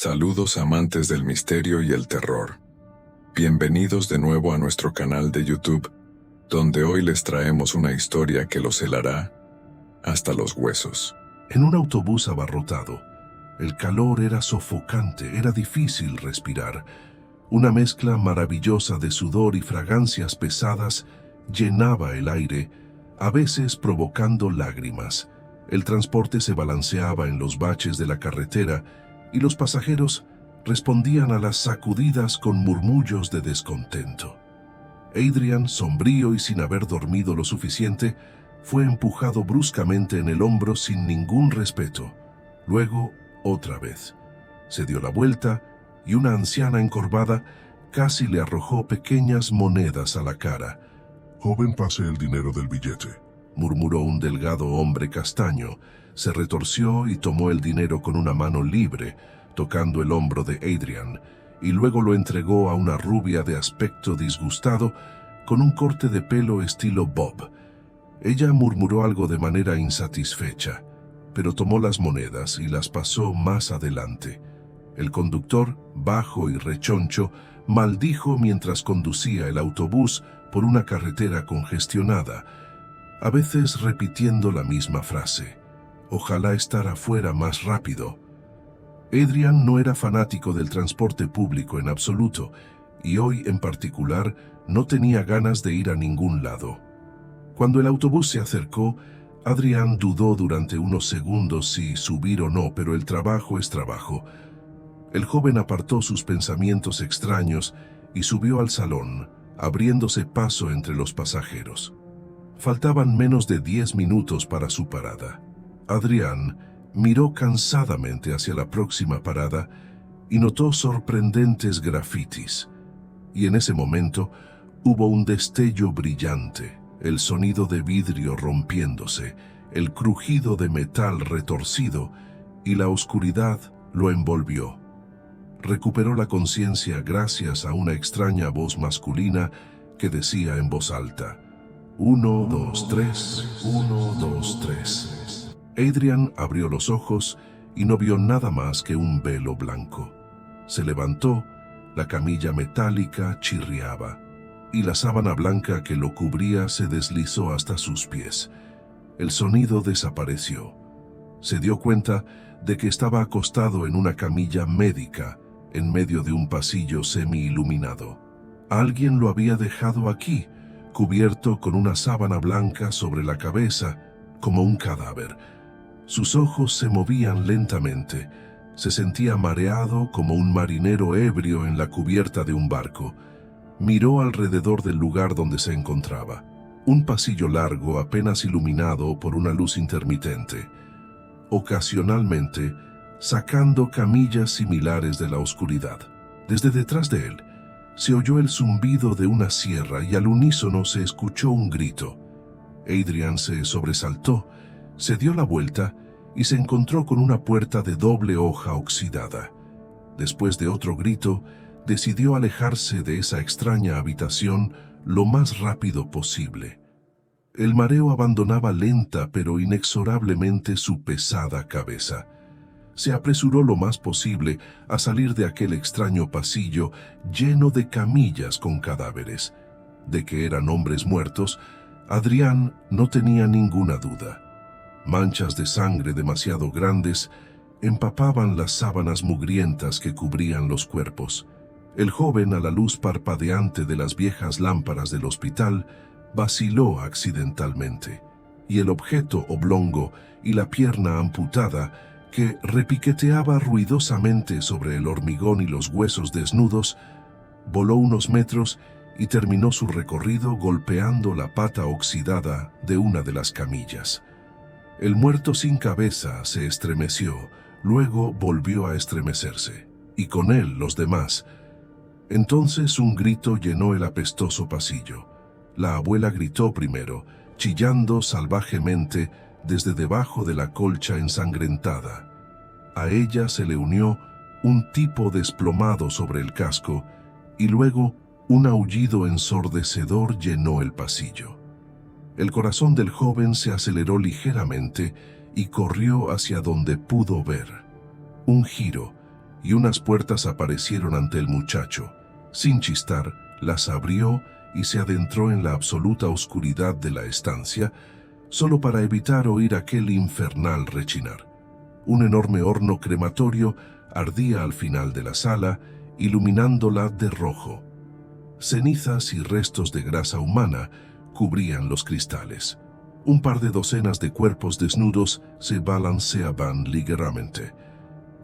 Saludos amantes del misterio y el terror. Bienvenidos de nuevo a nuestro canal de YouTube, donde hoy les traemos una historia que los helará hasta los huesos. En un autobús abarrotado, el calor era sofocante, era difícil respirar. Una mezcla maravillosa de sudor y fragancias pesadas llenaba el aire, a veces provocando lágrimas. El transporte se balanceaba en los baches de la carretera y los pasajeros respondían a las sacudidas con murmullos de descontento. Adrian, sombrío y sin haber dormido lo suficiente, fue empujado bruscamente en el hombro sin ningún respeto. Luego, otra vez. Se dio la vuelta y una anciana encorvada casi le arrojó pequeñas monedas a la cara. «Joven, pase el dinero del billete», murmuró un delgado hombre castaño. Se retorció y tomó el dinero con una mano libre, tocando el hombro de Adrian, y luego lo entregó a una rubia de aspecto disgustado, con un corte de pelo estilo Bob. Ella murmuró algo de manera insatisfecha, pero tomó las monedas y las pasó más adelante. El conductor, bajo y rechoncho, maldijo mientras conducía el autobús por una carretera congestionada, a veces repitiendo la misma frase: «Ojalá estar fuera más rápido». Adrian no era fanático del transporte público en absoluto, y hoy en particular no tenía ganas de ir a ningún lado. Cuando el autobús se acercó, Adrian dudó durante unos segundos si subir o no, pero el trabajo es trabajo. El joven apartó sus pensamientos extraños y subió al salón, abriéndose paso entre los pasajeros. Faltaban menos de 10 minutos para su parada. Adrian miró cansadamente hacia la próxima parada y notó sorprendentes grafitis. Y en ese momento hubo un destello brillante, el sonido de vidrio rompiéndose, el crujido de metal retorcido, y la oscuridad lo envolvió. Recuperó la conciencia gracias a una extraña voz masculina que decía en voz alta: 1, 2, 3, 1, 2, 3. Adrian abrió los ojos y no vio nada más que un velo blanco. Se levantó, la camilla metálica chirriaba, y la sábana blanca que lo cubría se deslizó hasta sus pies. El sonido desapareció. Se dio cuenta de que estaba acostado en una camilla médica, en medio de un pasillo semi-iluminado. Alguien lo había dejado aquí, cubierto con una sábana blanca sobre la cabeza, como un cadáver. Sus ojos se movían lentamente. Se sentía mareado como un marinero ebrio en la cubierta de un barco. Miró alrededor del lugar donde se encontraba. Un pasillo largo apenas iluminado por una luz intermitente. Ocasionalmente, sacando camillas similares de la oscuridad. Desde detrás de él, se oyó el zumbido de una sierra y al unísono se escuchó un grito. Adrian se sobresaltó, se dio la vuelta y se encontró con una puerta de doble hoja oxidada. Después de otro grito, decidió alejarse de esa extraña habitación lo más rápido posible. El mareo abandonaba lenta pero inexorablemente su pesada cabeza. Se apresuró lo más posible a salir de aquel extraño pasillo lleno de camillas con cadáveres. De que eran hombres muertos, Adrian no tenía ninguna duda. Manchas de sangre demasiado grandes empapaban las sábanas mugrientas que cubrían los cuerpos. El joven, a la luz parpadeante de las viejas lámparas del hospital, vaciló accidentalmente, y el objeto oblongo y la pierna amputada, que repiqueteaba ruidosamente sobre el hormigón y los huesos desnudos, voló unos metros y terminó su recorrido golpeando la pata oxidada de una de las camillas. El muerto sin cabeza se estremeció, luego volvió a estremecerse, y con él los demás. Entonces un grito llenó el apestoso pasillo. La abuela gritó primero, chillando salvajemente desde debajo de la colcha ensangrentada. A ella se le unió un tipo desplomado sobre el casco, y luego un aullido ensordecedor llenó el pasillo. El corazón del joven se aceleró ligeramente y corrió hacia donde pudo ver. Un giro, y unas puertas aparecieron ante el muchacho. Sin chistar, las abrió y se adentró en la absoluta oscuridad de la estancia, solo para evitar oír aquel infernal rechinar. Un enorme horno crematorio ardía al final de la sala, iluminándola de rojo. Cenizas y restos de grasa humana cubrían los cristales. Un par de docenas de cuerpos desnudos se balanceaban ligeramente,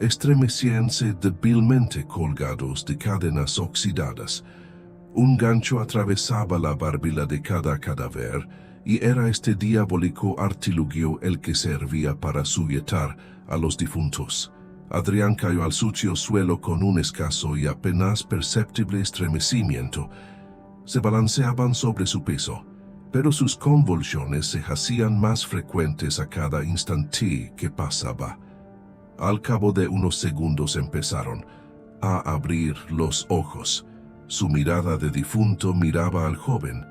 estremeciéndose débilmente colgados de cadenas oxidadas. Un gancho atravesaba la barbilla de cada cadáver, y era este diabólico artilugio el que servía para sujetar a los difuntos. Adrián cayó al sucio suelo con un escaso y apenas perceptible estremecimiento. Se balanceaban sobre su peso, pero sus convulsiones se hacían más frecuentes a cada instante que pasaba. Al cabo de unos segundos empezaron a abrir los ojos. Su mirada de difunto miraba al joven.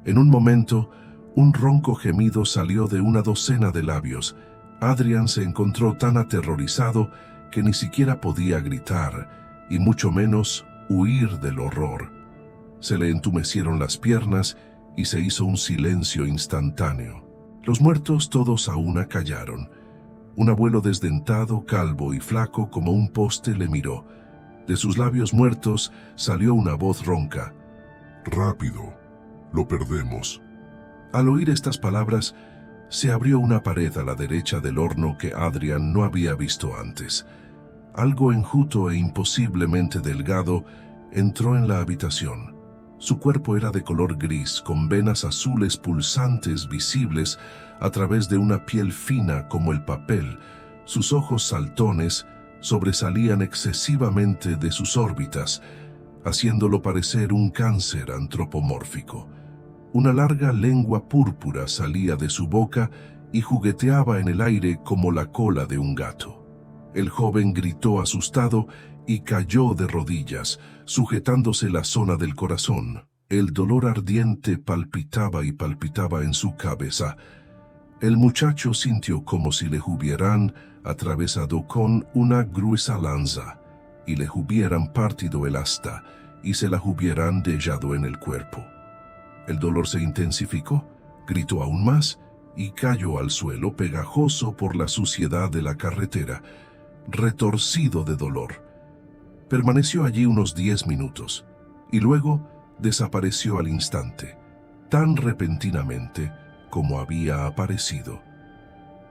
En un momento, un ronco gemido salió de una docena de labios. Adrián se encontró tan aterrorizado que ni siquiera podía gritar, y mucho menos huir del horror. Se le entumecieron las piernas y se hizo un silencio instantáneo. Los muertos todos a una callaron. Un abuelo desdentado, calvo y flaco como un poste le miró. De sus labios muertos salió una voz ronca. Rápido, lo perdemos. Al oír estas palabras, se abrió una pared a la derecha del horno que Adrián no había visto antes. Algo enjuto e imposiblemente delgado entró en la habitación. Su cuerpo era de color gris, con venas azules pulsantes visibles a través de una piel fina como el papel. Sus ojos saltones sobresalían excesivamente de sus órbitas, haciéndolo parecer un cáncer antropomórfico. Una larga lengua púrpura salía de su boca y jugueteaba en el aire como la cola de un gato. El joven gritó asustado y cayó de rodillas, sujetándose la zona del corazón. El dolor ardiente palpitaba y palpitaba en su cabeza. El muchacho sintió como si le hubieran atravesado con una gruesa lanza y le hubieran partido el asta y se la hubieran dejado en el cuerpo. El dolor se intensificó, gritó aún más y cayó al suelo pegajoso por la suciedad de la carretera, retorcido de dolor. Permaneció allí unos 10 minutos y luego desapareció al instante, tan repentinamente como había aparecido.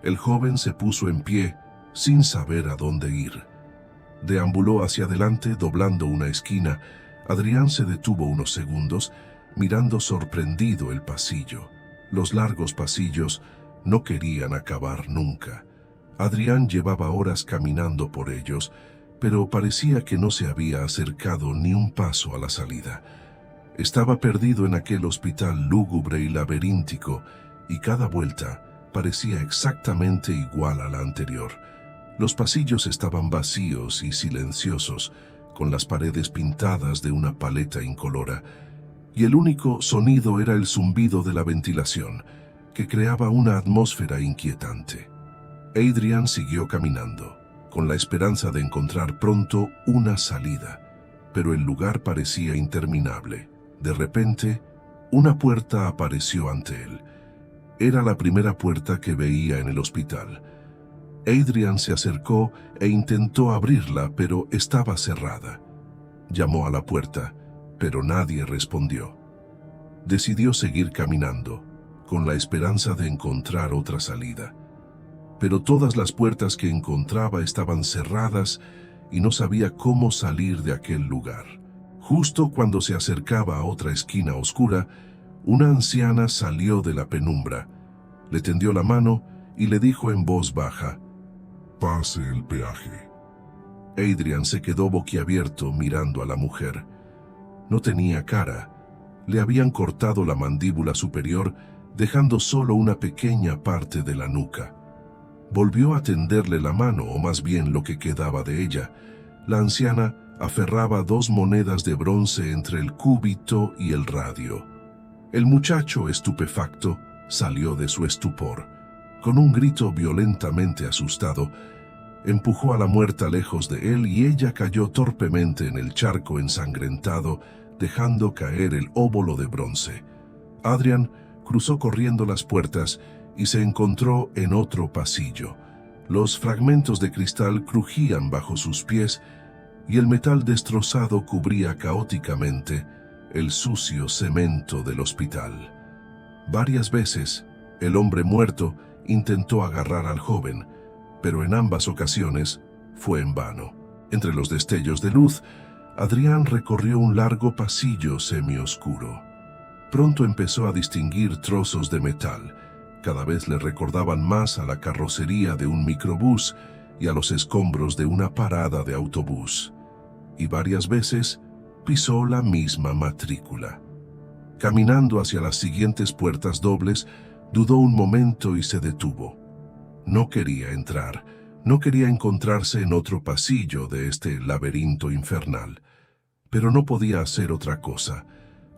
El joven se puso en pie sin saber a dónde ir. Deambuló hacia adelante doblando una esquina. Adrián se detuvo unos segundos mirando sorprendido el pasillo. Los largos pasillos no querían acabar nunca. Adrián llevaba horas caminando por ellos, pero parecía que no se había acercado ni un paso a la salida. Estaba perdido en aquel hospital lúgubre y laberíntico, y cada vuelta parecía exactamente igual a la anterior. Los pasillos estaban vacíos y silenciosos, con las paredes pintadas de una paleta incolora, y el único sonido era el zumbido de la ventilación, que creaba una atmósfera inquietante. Adrián siguió caminando, con la esperanza de encontrar pronto una salida, pero el lugar parecía interminable. De repente, una puerta apareció ante él. Era la primera puerta que veía en el hospital. Adrián se acercó e intentó abrirla, pero estaba cerrada. Llamó a la puerta, pero nadie respondió. Decidió seguir caminando, con la esperanza de encontrar otra salida. Pero todas las puertas que encontraba estaban cerradas y no sabía cómo salir de aquel lugar. Justo cuando se acercaba a otra esquina oscura, una anciana salió de la penumbra, le tendió la mano y le dijo en voz baja: Pase el peaje. Adrián se quedó boquiabierto mirando a la mujer. No tenía cara. Le habían cortado la mandíbula superior, dejando solo una pequeña parte de la nuca. Volvió a tenderle la mano, o más bien lo que quedaba de ella. La anciana aferraba 2 monedas de bronce entre el cúbito y el radio. El muchacho, estupefacto, salió de su estupor. Con un grito violentamente asustado, empujó a la muerta lejos de él y ella cayó torpemente en el charco ensangrentado, dejando caer el óbolo de bronce. Adrian cruzó corriendo las puertas y se encontró en otro pasillo. Los fragmentos de cristal crujían bajo sus pies y el metal destrozado cubría caóticamente el sucio cemento del hospital. Varias veces, el hombre muerto intentó agarrar al joven, pero en ambas ocasiones fue en vano. Entre los destellos de luz, Adrián recorrió un largo pasillo semioscuro. Pronto empezó a distinguir trozos de metal. Cada vez le recordaban más a la carrocería de un microbús y a los escombros de una parada de autobús. Y varias veces pisó la misma matrícula. Caminando hacia las siguientes puertas dobles, dudó un momento y se detuvo. No quería entrar, no quería encontrarse en otro pasillo de este laberinto infernal. Pero no podía hacer otra cosa,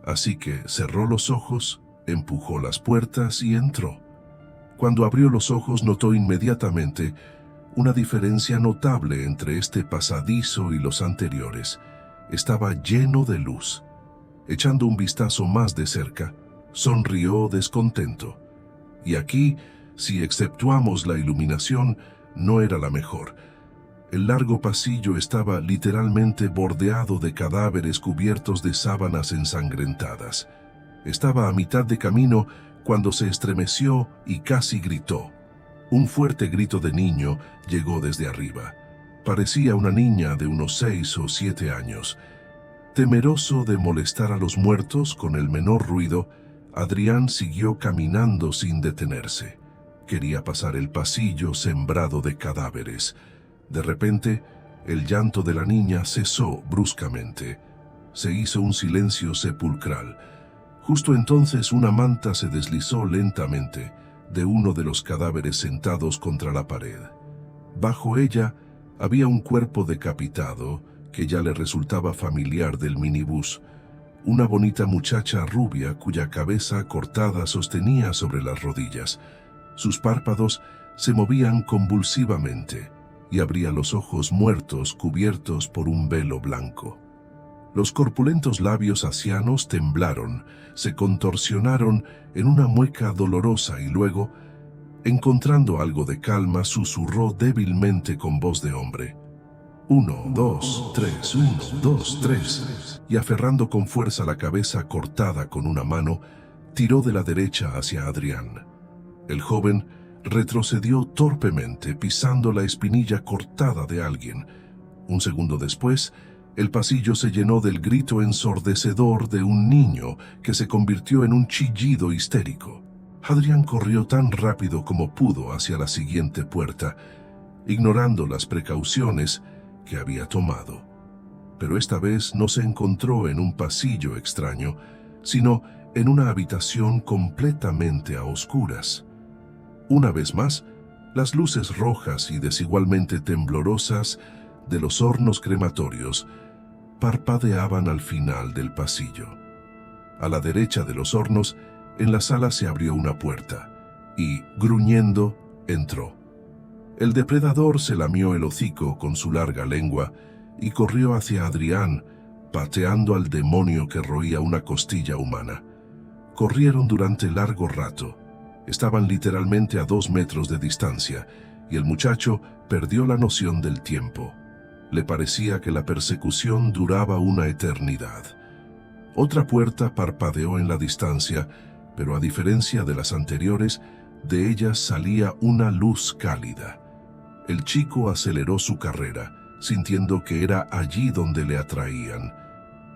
así que cerró los ojos, empujó las puertas y entró. Cuando abrió los ojos notó inmediatamente una diferencia notable entre este pasadizo y los anteriores. Estaba lleno de luz. Echando un vistazo más de cerca, sonrió descontento. Y aquí, si exceptuamos la iluminación, no era la mejor. El largo pasillo estaba literalmente bordeado de cadáveres cubiertos de sábanas ensangrentadas. Estaba a mitad de camino cuando se estremeció y casi gritó. Un fuerte grito de niño llegó desde arriba. Parecía una niña de unos 6 o 7 años. Temeroso de molestar a los muertos con el menor ruido, Adrián siguió caminando sin detenerse. Quería pasar el pasillo sembrado de cadáveres. De repente, el llanto de la niña cesó bruscamente. Se hizo un silencio sepulcral. Justo entonces una manta se deslizó lentamente de uno de los cadáveres sentados contra la pared. Bajo ella había un cuerpo decapitado que ya le resultaba familiar del minibús. Una bonita muchacha rubia cuya cabeza cortada sostenía sobre las rodillas. Sus párpados se movían convulsivamente y abría los ojos muertos cubiertos por un velo blanco. Los corpulentos labios asianos temblaron, se contorsionaron en una mueca dolorosa y luego, encontrando algo de calma, susurró débilmente con voz de hombre. 1, 2, 3, 1, 2, 3. Y aferrando con fuerza la cabeza cortada con una mano, tiró de la derecha hacia Adrián. El joven retrocedió torpemente, pisando la espinilla cortada de alguien. Un segundo después, el pasillo se llenó del grito ensordecedor de un niño que se convirtió en un chillido histérico. Adrián corrió tan rápido como pudo hacia la siguiente puerta, ignorando las precauciones que había tomado. Pero esta vez no se encontró en un pasillo extraño, sino en una habitación completamente a oscuras. Una vez más, las luces rojas y desigualmente temblorosas de los hornos crematorios parpadeaban al final del pasillo. A la derecha de los hornos, en la sala se abrió una puerta y, gruñendo, entró. El depredador se lamió el hocico con su larga lengua y corrió hacia Adrián, pateando al demonio que roía una costilla humana. Corrieron durante largo rato. Estaban literalmente a 2 metros de distancia y el muchacho perdió la noción del tiempo. Le parecía que la persecución duraba una eternidad. Otra puerta parpadeó en la distancia, pero a diferencia de las anteriores, de ellas salía una luz cálida. El chico aceleró su carrera, sintiendo que era allí donde le atraían.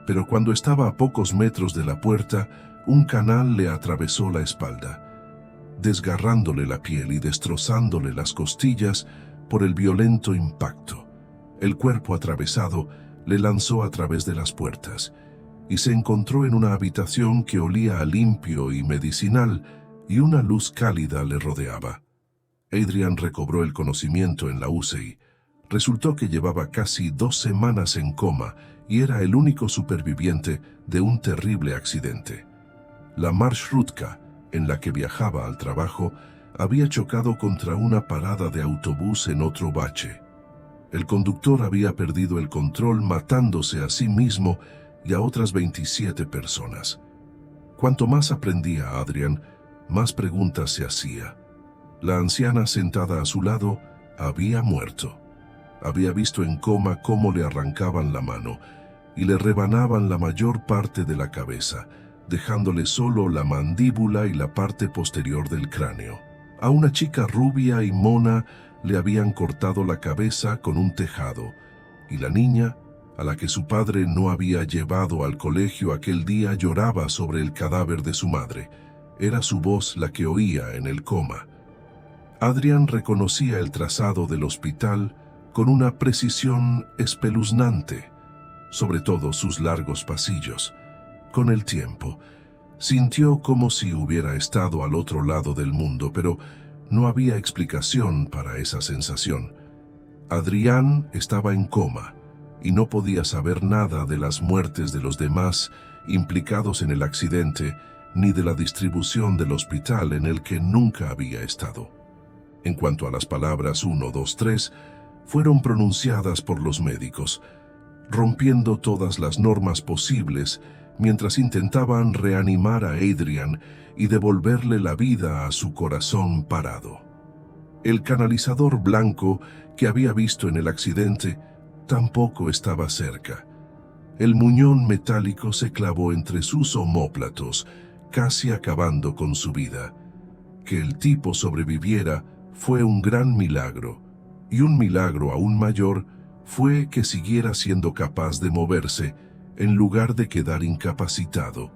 Pero cuando estaba a pocos metros de la puerta, un canal le atravesó la espalda, desgarrándole la piel y destrozándole las costillas por el violento impacto. El cuerpo atravesado le lanzó a través de las puertas y se encontró en una habitación que olía a limpio y medicinal y una luz cálida le rodeaba. Adrián recobró el conocimiento en la UCI. Resultó que llevaba casi 2 semanas en coma y era el único superviviente de un terrible accidente. La marshrutka en la que viajaba al trabajo había chocado contra una parada de autobús en otro bache. El conductor había perdido el control, matándose a sí mismo y a otras 27 personas. Cuanto más aprendía Adrian, más preguntas se hacía. La anciana sentada a su lado había muerto. Había visto en coma cómo le arrancaban la mano y le rebanaban la mayor parte de la cabeza, dejándole solo la mandíbula y la parte posterior del cráneo. A una chica rubia y mona le habían cortado la cabeza con un tejado, y la niña, a la que su padre no había llevado al colegio aquel día, lloraba sobre el cadáver de su madre. Era su voz la que oía en el coma. Adrian reconocía el trazado del hospital con una precisión espeluznante, sobre todo sus largos pasillos. Con el tiempo, sintió como si hubiera estado al otro lado del mundo, pero no había explicación para esa sensación. Adrián estaba en coma y no podía saber nada de las muertes de los demás implicados en el accidente, ni de la distribución del hospital en el que nunca había estado. En cuanto a las palabras 1, 2, 3, fueron pronunciadas por los médicos, rompiendo todas las normas posibles mientras intentaban reanimar a Adrian y devolverle la vida a su corazón parado. El canalizador blanco que había visto en el accidente tampoco estaba cerca. El muñón metálico se clavó entre sus omóplatos, casi acabando con su vida. Que el tipo sobreviviera fue un gran milagro, y un milagro aún mayor fue que siguiera siendo capaz de moverse en lugar de quedar incapacitado.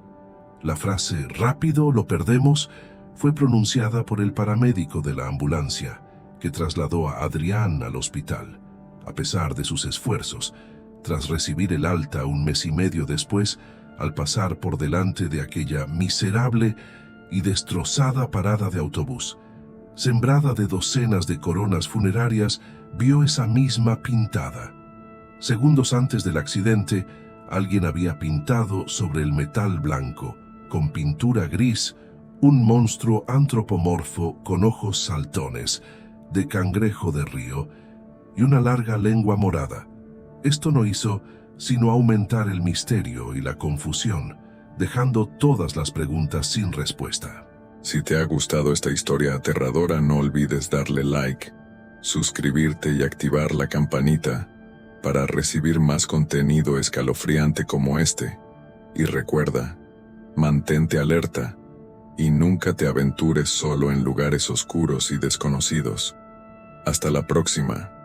La frase «rápido, lo perdemos» fue pronunciada por el paramédico de la ambulancia, que trasladó a Adrián al hospital. A pesar de sus esfuerzos, tras recibir el alta 1 mes y medio después, al pasar por delante de aquella miserable y destrozada parada de autobús, sembrada de docenas de coronas funerarias, vio esa misma pintada. Segundos antes del accidente, alguien había pintado sobre el metal blanco, con pintura gris, un monstruo antropomorfo con ojos saltones, de cangrejo de río, y una larga lengua morada. Esto no hizo sino aumentar el misterio y la confusión, dejando todas las preguntas sin respuesta. Si te ha gustado esta historia aterradora, no olvides darle like, suscribirte y activar la campanita para recibir más contenido escalofriante como este. Y recuerda, mantente alerta y nunca te aventures solo en lugares oscuros y desconocidos. Hasta la próxima.